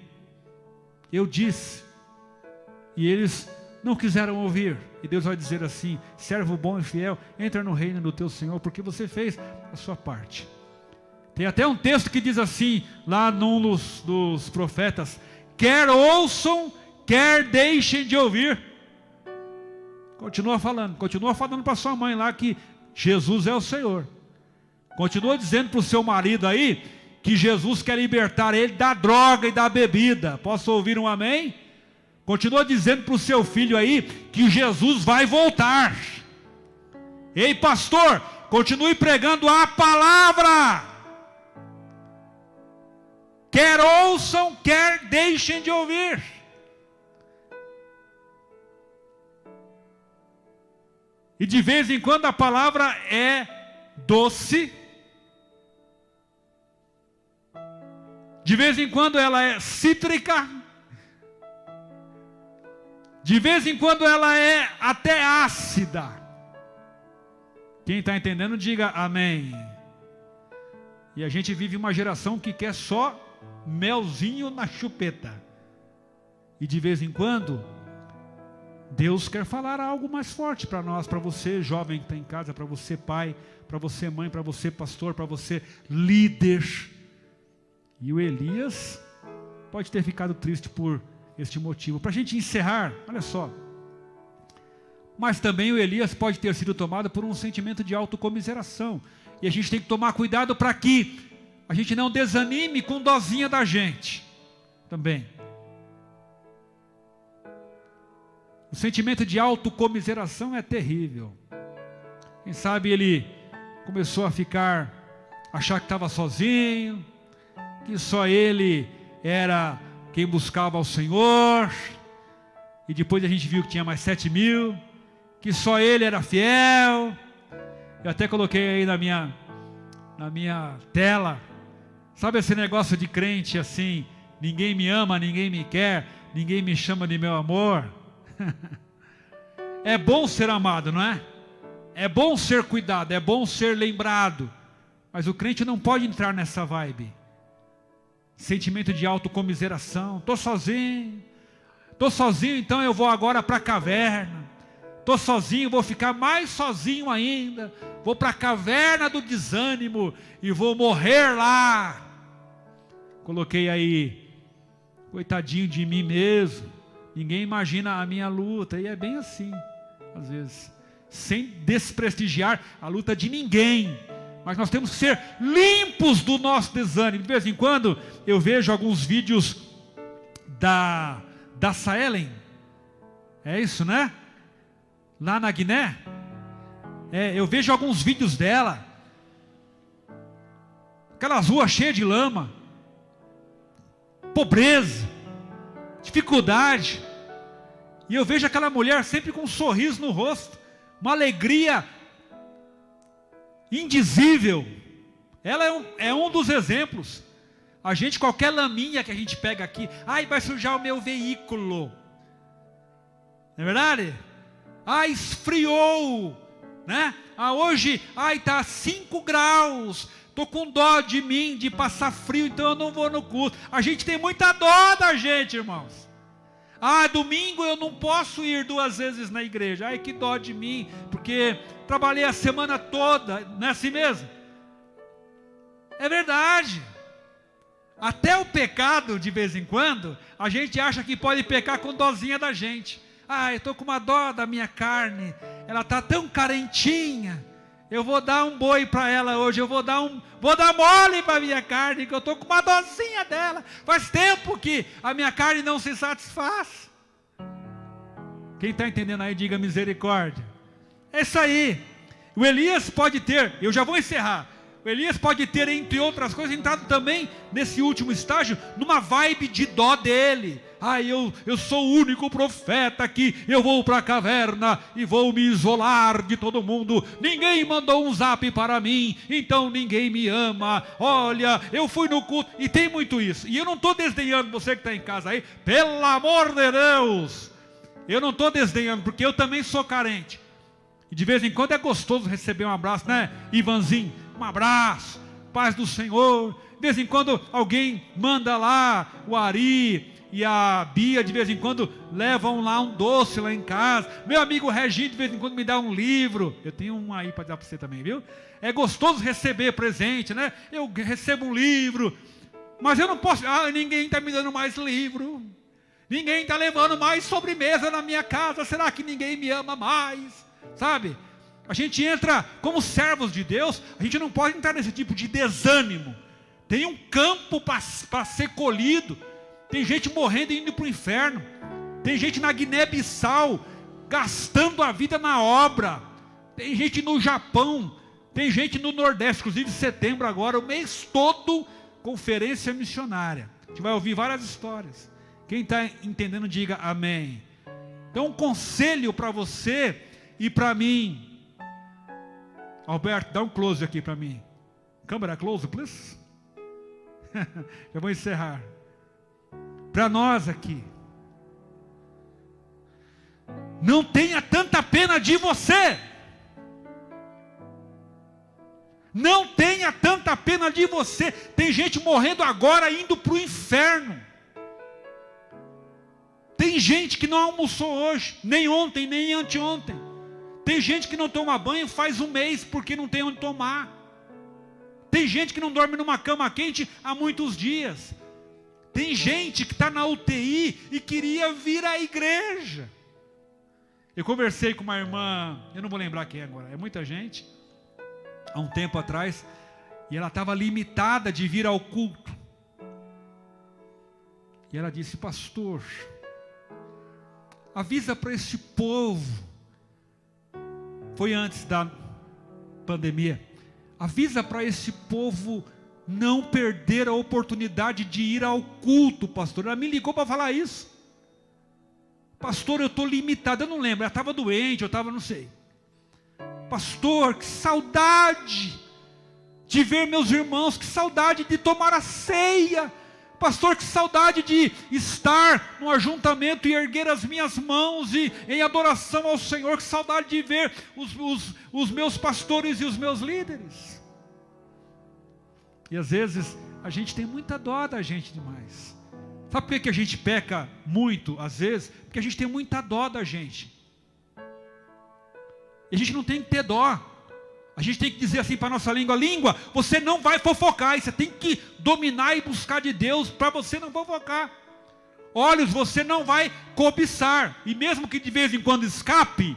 eu disse, e eles não quiseram ouvir, e Deus vai dizer assim, servo bom e fiel, entra no reino do teu Senhor, porque você fez a sua parte. Tem até um texto que diz assim, lá num dos profetas, quer ouçam, quer deixem de ouvir. Continua falando para sua mãe lá que Jesus é o Senhor. Continua dizendo para o seu marido aí que Jesus quer libertar ele da droga e da bebida. Posso ouvir um amém? Continua dizendo para o seu filho aí que Jesus vai voltar. Ei, pastor, continue pregando a palavra. Quer ouçam, quer deixem de ouvir. E de vez em quando a palavra é doce. De vez em quando ela é cítrica. De vez em quando ela é até ácida. Quem está entendendo, diga amém. E a gente vive uma geração que quer só melzinho na chupeta. E de vez em quando, Deus quer falar algo mais forte para nós, para você jovem que está em casa, para você pai, para você mãe, para você pastor, para você líder. E o Elias pode ter ficado triste por este motivo. Para a gente encerrar, olha só. Mas também o Elias pode ter sido tomado por um sentimento de autocomiseração. E a gente tem que tomar cuidado para que a gente não desanime com dozinha da gente. Também. O sentimento de autocomiseração é terrível. Quem sabe ele começou a achar que estava sozinho, que só ele era quem buscava ao Senhor, e depois a gente viu que tinha mais 7.000, que só ele era fiel. Eu até coloquei aí na minha tela, sabe esse negócio de crente assim, ninguém me ama, ninguém me quer, ninguém me chama de meu amor. É bom ser amado, não é? É bom ser cuidado, é bom ser lembrado, mas o crente não pode entrar nessa vibe. Sentimento de autocomiseração. Estou sozinho, então eu vou agora para a caverna. Estou sozinho, vou ficar mais sozinho ainda. Vou para a caverna do desânimo e vou morrer lá. Coloquei aí, coitadinho de mim mesmo. Ninguém imagina a minha luta. E é bem assim, às vezes. Sem desprestigiar a luta de ninguém. Mas nós temos que ser limpos do nosso desânimo. De vez em quando eu vejo alguns vídeos da Saelen. É isso, né? Lá na Guiné. Eu vejo alguns vídeos dela. Aquelas ruas cheias de lama. Pobreza. Dificuldade. E eu vejo aquela mulher sempre com um sorriso no rosto. Uma alegria indizível. Ela é um dos exemplos. A gente, qualquer laminha que a gente pega aqui, vai sujar o meu veículo. Não é verdade? Esfriou, né? Hoje, está 5 graus. Estou com dó de mim, de passar frio, então eu não vou no culto. A gente tem muita dó da gente, irmãos. Domingo eu não posso ir 2 vezes na igreja. Que dó de mim, porque trabalhei a semana toda. Não é assim mesmo? É verdade. Até o pecado, de vez em quando, a gente acha que pode pecar com dozinha da gente. Eu estou com uma dó da minha carne, ela está tão carentinha. Eu vou dar um boi para ela hoje, vou dar mole para a minha carne, que eu estou com uma dozinha dela. Faz tempo que a minha carne não se satisfaz. Quem está entendendo aí, diga misericórdia. É isso aí. O Elias pode ter, eu já vou encerrar. O Elias pode ter, entre outras coisas, entrado também nesse último estágio, numa vibe de dó dele. Eu sou o único profeta aqui, eu vou para a caverna e vou me isolar de todo mundo. Ninguém mandou um zap para mim, então ninguém me ama. Olha, eu fui no culto, e tem muito isso. E eu não estou desdenhando você que está em casa aí, pelo amor de Deus. Eu não estou desdenhando, porque eu também sou carente. E de vez em quando é gostoso receber um abraço, né, Ivanzinho? Um abraço, paz do Senhor. De vez em quando alguém manda lá, o Ari e a Bia, de vez em quando levam lá um doce lá em casa. Meu amigo Reginho, de vez em quando me dá um livro. Eu tenho um aí para dar para você também, viu? É gostoso receber presente, né? Eu recebo um livro, mas eu não posso, ninguém está me dando mais livro. Ninguém está levando mais sobremesa na minha casa. Será que ninguém me ama mais? Sabe? A gente entra como servos de Deus. A gente não pode entrar nesse tipo de desânimo. Tem um campo para ser colhido. Tem gente morrendo e indo para o inferno. Tem gente na Guiné-Bissau gastando a vida na obra. Tem gente no Japão. Tem gente no Nordeste. Inclusive setembro agora, o mês todo, conferência missionária. A gente vai ouvir várias histórias. Quem está entendendo, diga amém. Então, um conselho para você e para mim. Alberto, dá um close aqui para mim. Câmera close, please. Já vou encerrar. Para nós aqui. Não tenha tanta pena de você. Não tenha tanta pena de você. Tem gente morrendo agora, indo para o inferno. Tem gente que não almoçou hoje, nem ontem, nem anteontem. Tem gente que não toma banho faz um mês, porque não tem onde tomar. Tem gente que não dorme numa cama quente há muitos dias. Tem gente que está na UTI e queria vir à igreja. Eu conversei com uma irmã, eu não vou lembrar quem agora, é muita gente, há um tempo atrás, e ela estava limitada de vir ao culto. E ela disse: pastor, avisa para esse povo, foi antes da pandemia, avisa para esse povo não perder a oportunidade de ir ao culto, pastor. Ela me ligou para falar isso. Pastor, eu estou limitado, eu não lembro, ela estava doente, eu estava, não sei. Pastor, que saudade de ver meus irmãos, que saudade de tomar a ceia. Pastor, que saudade de estar no ajuntamento e erguer as minhas mãos e em adoração ao Senhor. Que saudade de ver os meus pastores e os meus líderes. E às vezes a gente tem muita dó da gente demais. Sabe por que a gente peca muito às vezes? Porque a gente tem muita dó da gente. E a gente não tem que ter dó. A gente tem que dizer assim para a nossa língua, você não vai fofocar, e você tem que dominar e buscar de Deus para você não fofocar. Olhos, você não vai cobiçar, e mesmo que de vez em quando escape,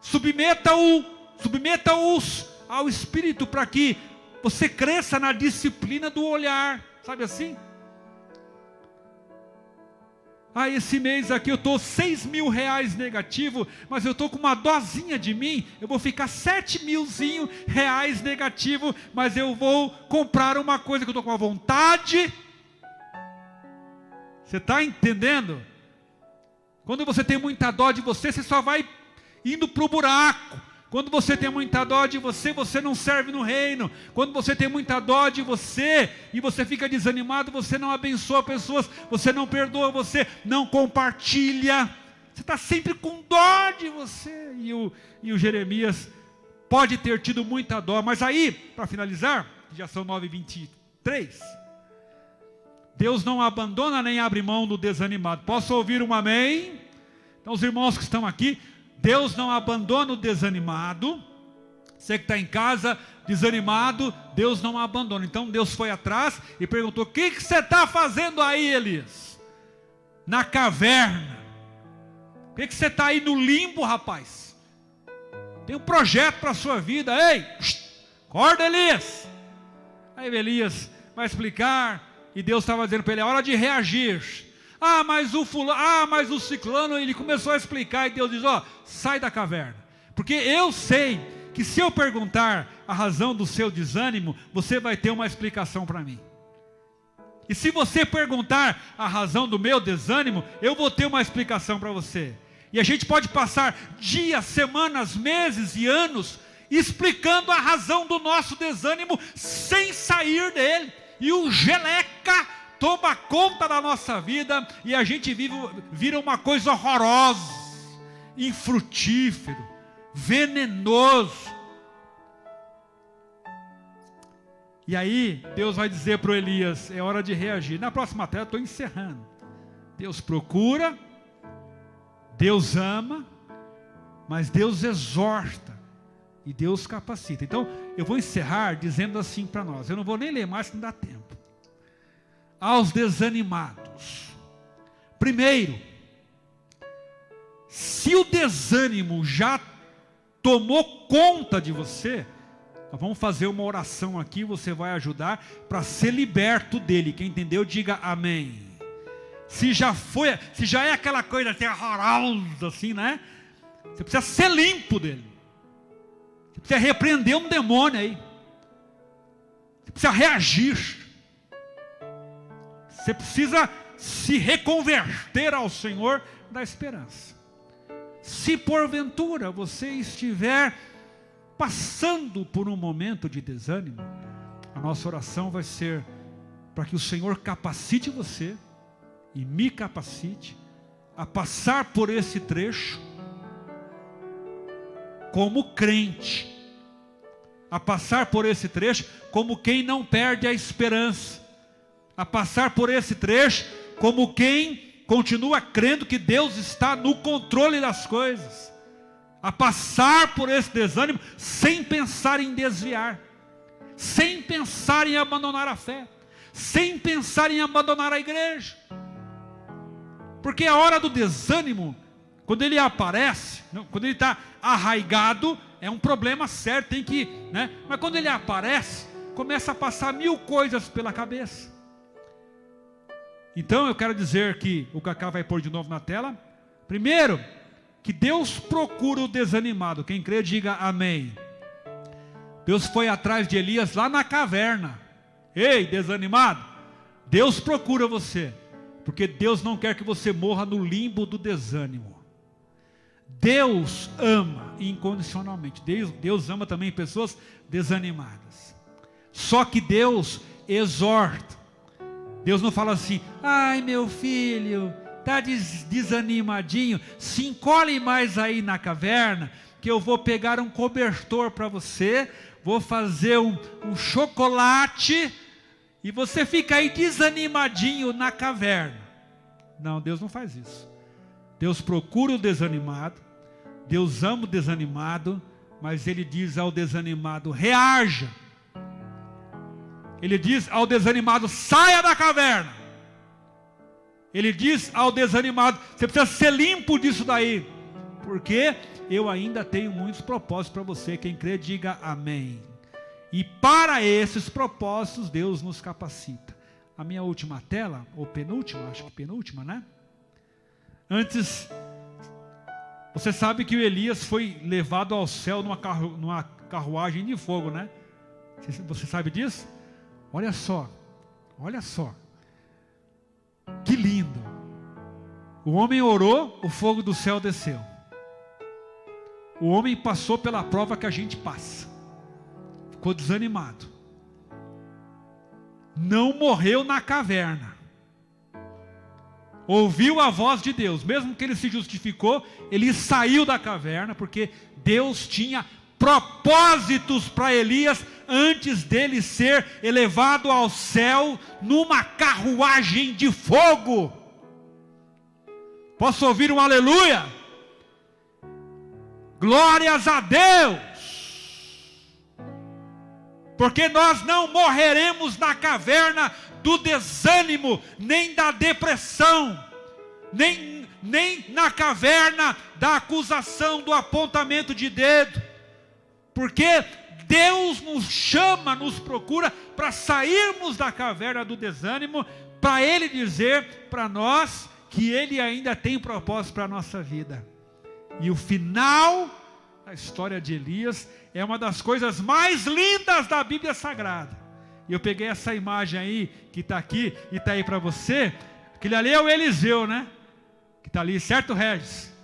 submeta-os ao Espírito para que você cresça na disciplina do olhar, sabe assim? Esse mês aqui eu estou 6 mil reais negativo, mas eu estou com uma dosinha de mim, eu vou ficar 7 milzinho reais negativo, mas eu vou comprar uma coisa que eu estou com a vontade. Você está entendendo? Quando você tem muita dó de você, você só vai indo para o buraco. Quando você tem muita dó de você, você não serve no reino. Quando você tem muita dó de você e você fica desanimado, você não abençoa pessoas, você não perdoa, você não compartilha. Você está sempre com dó de você. E o Jeremias pode ter tido muita dó. Mas aí, para finalizar, já são 9h23, Deus não abandona nem abre mão do desanimado. Posso ouvir um amém? Então os irmãos que estão aqui, Deus não abandona o desanimado. Você que está em casa desanimado, Deus não abandona. Então Deus foi atrás e perguntou: o que você está fazendo aí, Elias? Na caverna. O que você está aí no limbo, rapaz? Tem um projeto para a sua vida. Ei, acorda, Elias. Aí Elias vai explicar, e Deus estava dizendo para ele: é hora de reagir. Mas o fulano, mas o ciclano, ele começou a explicar, e Deus diz: sai da caverna, porque eu sei que se eu perguntar a razão do seu desânimo, você vai ter uma explicação para mim. E se você perguntar a razão do meu desânimo, eu vou ter uma explicação para você. E a gente pode passar dias, semanas, meses e anos explicando a razão do nosso desânimo sem sair dele. E o geleca toma conta da nossa vida e a gente vira uma coisa horrorosa, infrutífero, venenoso. E aí Deus vai dizer para o Elias: é hora de reagir. Na próxima tela eu estou encerrando. Deus procura, Deus ama, mas Deus exorta e Deus capacita. Então eu vou encerrar dizendo assim para nós, eu não vou nem ler mais, não dá tempo. Aos desanimados, Primeiro, se o desânimo já tomou conta de você, nós vamos fazer uma oração aqui, você vai ajudar para ser liberto dele. Quem entendeu, diga amém. Se já é aquela coisa assim, horrorosa assim, né? Você precisa ser limpo dele. Você precisa repreender um demônio aí. Você precisa reagir. Você precisa se reconverter ao Senhor da esperança. Se porventura você estiver passando por um momento de desânimo, a nossa oração vai ser para que o Senhor capacite você e me capacite a passar por esse trecho como crente, a passar por esse trecho como quem não perde a esperança, a passar por esse trecho como quem continua crendo que Deus está no controle das coisas, a passar por esse desânimo sem pensar em desviar, sem pensar em abandonar a fé, sem pensar em abandonar a igreja. Porque a hora do desânimo, quando ele aparece, quando ele está arraigado, é um problema certo, tem que, né? Mas quando ele aparece, começa a passar 1000 coisas pela cabeça. Então eu quero dizer que o Cacá vai pôr de novo na tela. Primeiro, que Deus procura o desanimado. Quem crê, diga amém. Deus foi atrás de Elias lá na caverna. Ei, desanimado, Deus procura você, porque Deus não quer que você morra no limbo do desânimo. Deus ama incondicionalmente. Deus ama também pessoas desanimadas. Só que Deus exorta. Deus não fala assim: ai meu filho, está desanimadinho, se encolhe mais aí na caverna, que eu vou pegar um cobertor para você, vou fazer um chocolate, e você fica aí desanimadinho na caverna. Não, Deus não faz isso. Deus procura o desanimado, Deus ama o desanimado, mas Ele diz ao desanimado: reaja. Ele diz ao desanimado: saia da caverna. Ele diz ao desanimado: você precisa ser limpo disso daí, porque eu ainda tenho muitos propósitos para você. Quem crê, diga amém. E para esses propósitos Deus nos capacita. A minha última tela, ou penúltima, acho que penúltima, né? Antes, você sabe que o Elias foi levado ao céu numa carruagem de fogo, né? Você sabe disso? Olha só, olha só, que lindo. O homem orou, o fogo do céu desceu. O homem passou pela prova que a gente passa, ficou desanimado, não morreu na caverna, ouviu a voz de Deus, mesmo que ele se justificou, ele saiu da caverna, porque Deus tinha propósitos para Elias, antes dele ser elevado ao céu, numa carruagem de fogo. Posso ouvir um aleluia? Glórias a Deus! Porque nós não morreremos na caverna do desânimo, nem da depressão, nem na caverna da acusação, do apontamento de dedo, porque Deus nos chama, nos procura para sairmos da caverna do desânimo, para Ele dizer para nós que Ele ainda tem propósito para a nossa vida. E o final da história de Elias é uma das coisas mais lindas da Bíblia Sagrada. E eu peguei essa imagem aí, que está aqui e está aí para você. Aquele ali é o Eliseu, né? Que está ali, certo, Regis?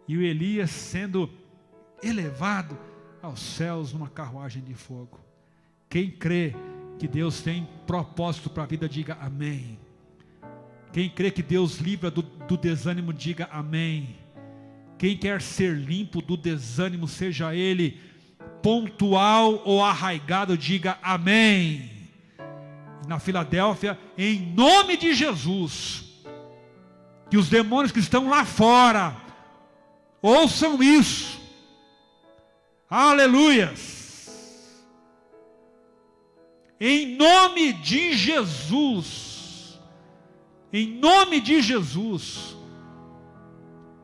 E o Elias sendo elevado aos céus numa carruagem de fogo. Quem crê que Deus tem propósito para a vida, diga amém. Quem crê que Deus livra do desânimo, diga amém. Quem quer ser limpo do desânimo, seja ele pontual ou arraigado, diga amém. Na Filadélfia, em nome de Jesus, que os demônios que estão lá fora ouçam isso. Aleluias! Em nome de Jesus, Em nome de Jesus.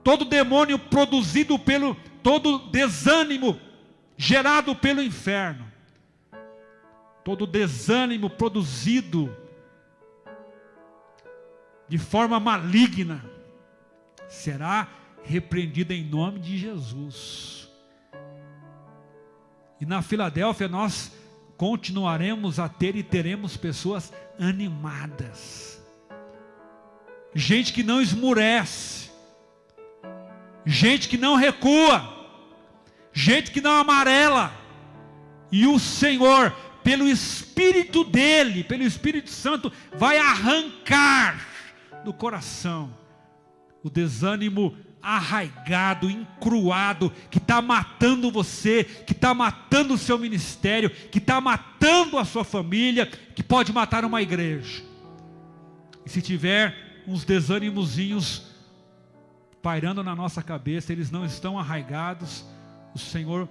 Todo demônio produzido todo desânimo gerado pelo inferno, todo desânimo produzido de forma maligna, será repreendido em nome de Jesus. E na Filadélfia nós continuaremos a ter e teremos pessoas animadas, gente que não esmurece, gente que não recua, gente que não amarela. E o Senhor, pelo Espírito dele, pelo Espírito Santo, vai arrancar do coração o desânimo arraigado, encruado, que está matando você, que está matando o seu ministério, que está matando a sua família, que pode matar uma igreja. E se tiver uns desânimozinhos pairando na nossa cabeça, eles não estão arraigados, o Senhor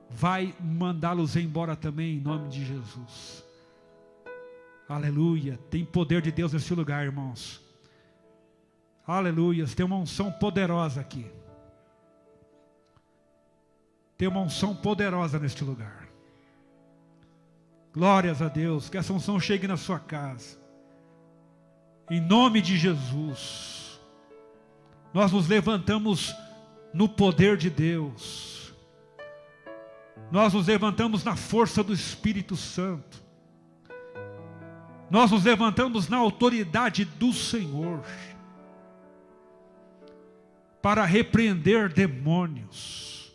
vai mandá-los embora também em nome de Jesus. Aleluia, tem poder de Deus nesse lugar, irmãos. Aleluia, tem uma unção poderosa aqui. Tem uma unção poderosa neste lugar. Glórias a Deus, que essa unção chegue na sua casa. Em nome de Jesus. Nós nos levantamos no poder de Deus. Nós nos levantamos na força do Espírito Santo. Nós nos levantamos na autoridade do Senhor, para repreender demônios,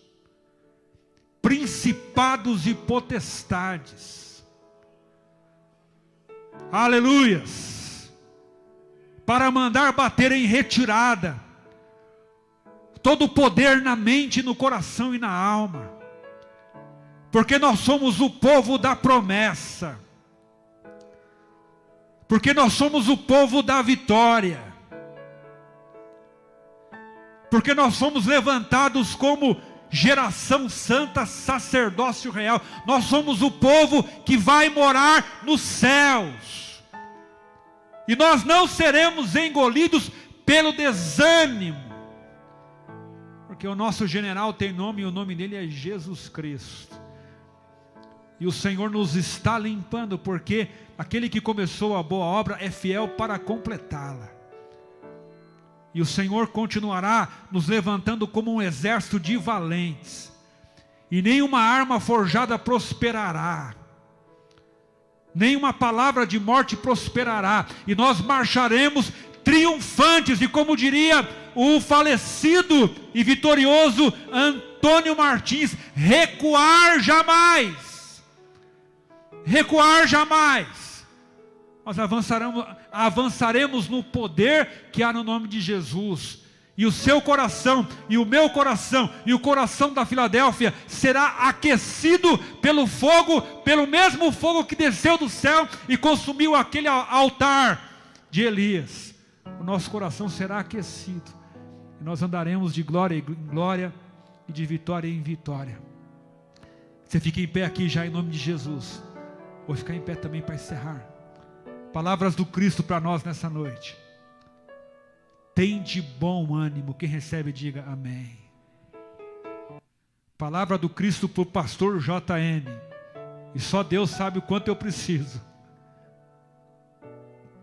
principados e potestades. Aleluias. Para mandar bater em retirada todo o poder na mente, no coração e na alma. Porque nós somos o povo da promessa. Porque nós somos o povo da vitória. Porque nós somos levantados como geração santa, sacerdócio real. Nós somos o povo que vai morar nos céus. E nós não seremos engolidos pelo desânimo. Porque o nosso general tem nome e o nome dele é Jesus Cristo. E o Senhor nos está limpando, porque aquele que começou a boa obra é fiel para completá-la. E o Senhor continuará nos levantando como um exército de valentes. E nenhuma arma forjada prosperará. Nenhuma palavra de morte prosperará. E nós marcharemos triunfantes. E como diria o falecido e vitorioso Antônio Martins, recuar jamais. Recuar jamais. Nós avançaremos no poder que há no nome de Jesus. E o seu coração, e o meu coração, e o coração da Filadélfia será aquecido pelo fogo, pelo mesmo fogo que desceu do céu e consumiu aquele altar de Elias. O nosso coração será aquecido. E nós andaremos de glória em glória e de vitória em vitória. Você fica em pé aqui já em nome de Jesus. Vou ficar em pé também para encerrar. Palavras do Cristo para nós nessa noite. Tem de bom ânimo. Quem recebe, diga amém. Palavra do Cristo para o pastor JN. E só Deus sabe o quanto eu preciso.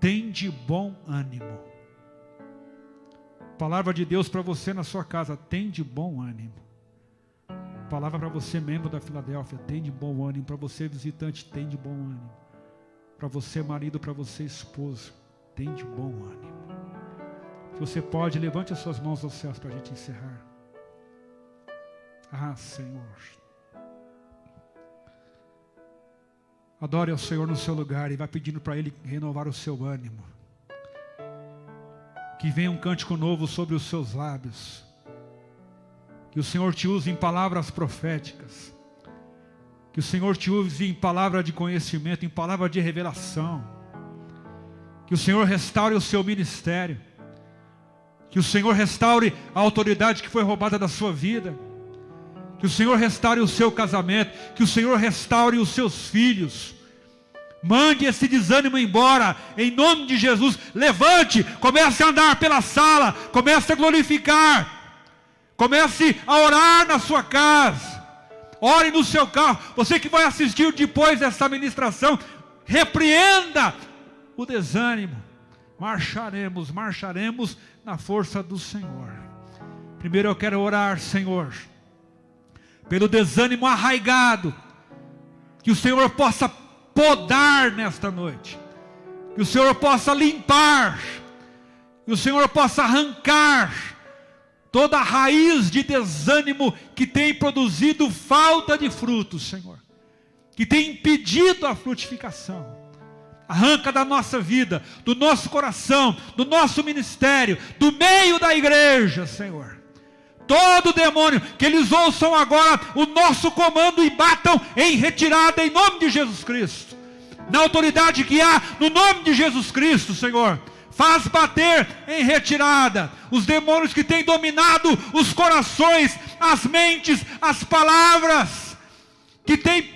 Tem de bom ânimo. Palavra de Deus para você na sua casa. Tem de bom ânimo. Palavra para você, membro da Filadélfia. Tem de bom ânimo. Para você, visitante, tem de bom ânimo. Para você, marido, para você, esposo, tem de bom ânimo. Se você pode, levante as suas mãos aos céus para a gente encerrar. Ah, Senhor. Adore ao Senhor no seu lugar e vá pedindo para Ele renovar o seu ânimo. Que venha um cântico novo sobre os seus lábios. Que o Senhor te use em palavras proféticas. Que o Senhor te use em palavra de conhecimento, em palavra de revelação. Que o Senhor restaure o seu ministério. Que o Senhor restaure a autoridade que foi roubada da sua vida. Que o Senhor restaure o seu casamento. Que o Senhor restaure os seus filhos. Mande esse desânimo embora, em nome de Jesus. Levante, comece a andar pela sala, comece a glorificar, comece a orar na sua casa, ore no seu carro. Você que vai assistir depois dessa ministração, repreenda o desânimo. Marcharemos na força do Senhor. Primeiro eu quero orar, Senhor, pelo desânimo arraigado, que o Senhor possa podar nesta noite, que o Senhor possa limpar, que o Senhor possa arrancar toda a raiz de desânimo que tem produzido falta de frutos, Senhor, que tem impedido a frutificação. Arranca da nossa vida, do nosso coração, do nosso ministério, do meio da igreja, Senhor, todo demônio, que eles ouçam agora o nosso comando e batam em retirada em nome de Jesus Cristo. Na autoridade que há no nome de Jesus Cristo, Senhor, faz bater em retirada os demônios que têm dominado os corações, as mentes, as palavras, que têm,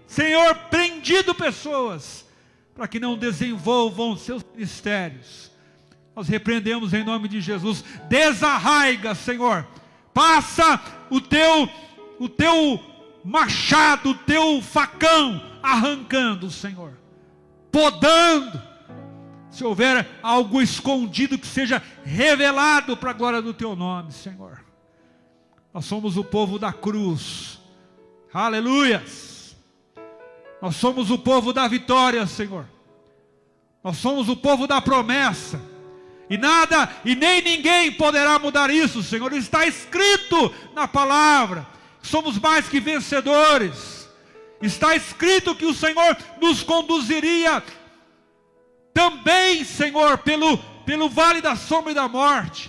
Senhor, prendido pessoas para que não desenvolvam seus mistérios. Nós repreendemos em nome de Jesus. Desarraiga, Senhor. Passa o teu machado, o teu facão, arrancando, Senhor, podando. Se houver algo escondido, que seja revelado para a glória do teu nome, Senhor. Nós somos o povo da cruz. Aleluias. Nós somos o povo da vitória, Senhor. Nós somos o povo da promessa. E nada e nem ninguém poderá mudar isso, Senhor. Está escrito na palavra. Somos mais que vencedores. Está escrito que o Senhor nos conduziria também, Senhor, pelo vale da sombra e da morte.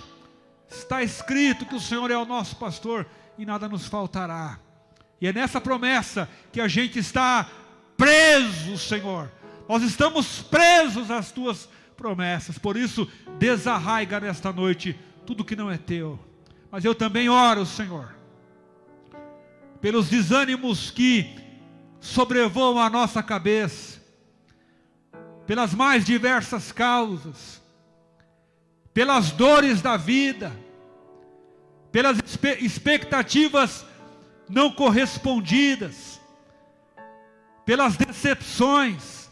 Está escrito que o Senhor é o nosso pastor e nada nos faltará. E é nessa promessa que a gente está preso, Senhor. Nós estamos presos às tuas promessas. Por isso, desarraiga nesta noite tudo que não é teu. Mas eu também oro, Senhor, pelos desânimos que sobrevoam a nossa cabeça, pelas mais diversas causas, pelas dores da vida, pelas expectativas não correspondidas, pelas decepções,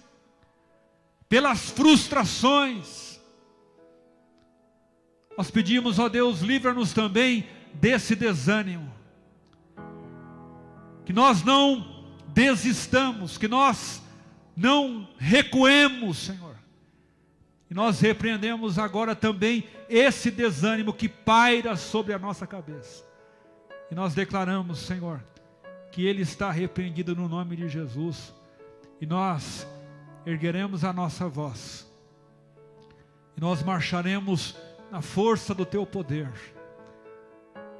pelas frustrações. Nós pedimos, ó Deus, livra-nos também desse desânimo, que nós não desistamos, que nós não recuemos, Senhor, e nós repreendemos agora também esse desânimo que paira sobre a nossa cabeça, e nós declaramos, Senhor, que ele está repreendido no nome de Jesus, e nós ergueremos a nossa voz, e nós marcharemos na força do teu poder,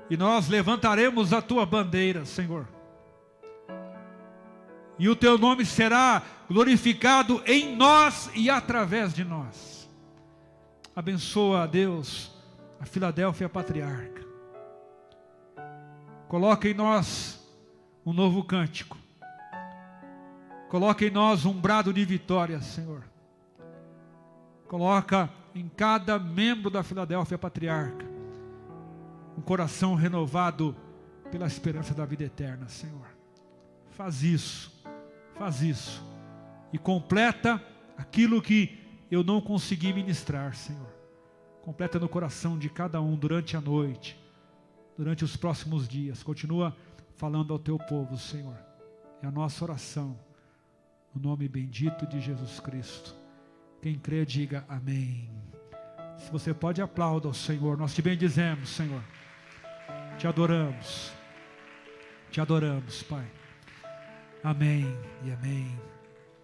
e nós levantaremos a tua bandeira, Senhor, e o teu nome será glorificado em nós e através de nós. Abençoa, Deus, a Filadélfia Patriarca. Coloca em nós um novo cântico. Coloca em nós um brado de vitória, Senhor. Coloca em cada membro da Filadélfia Patriarca um coração renovado pela esperança da vida eterna, Senhor. Faz isso e completa aquilo que eu não consegui ministrar, Senhor. Completa no coração de cada um durante a noite, durante os próximos dias. Continua falando ao teu povo, Senhor. É a nossa oração, no nome bendito de Jesus Cristo. Quem crê, diga amém. Se você pode, aplauda ao Senhor. Nós te bendizemos, Senhor. Te adoramos, Pai. Amém e amém.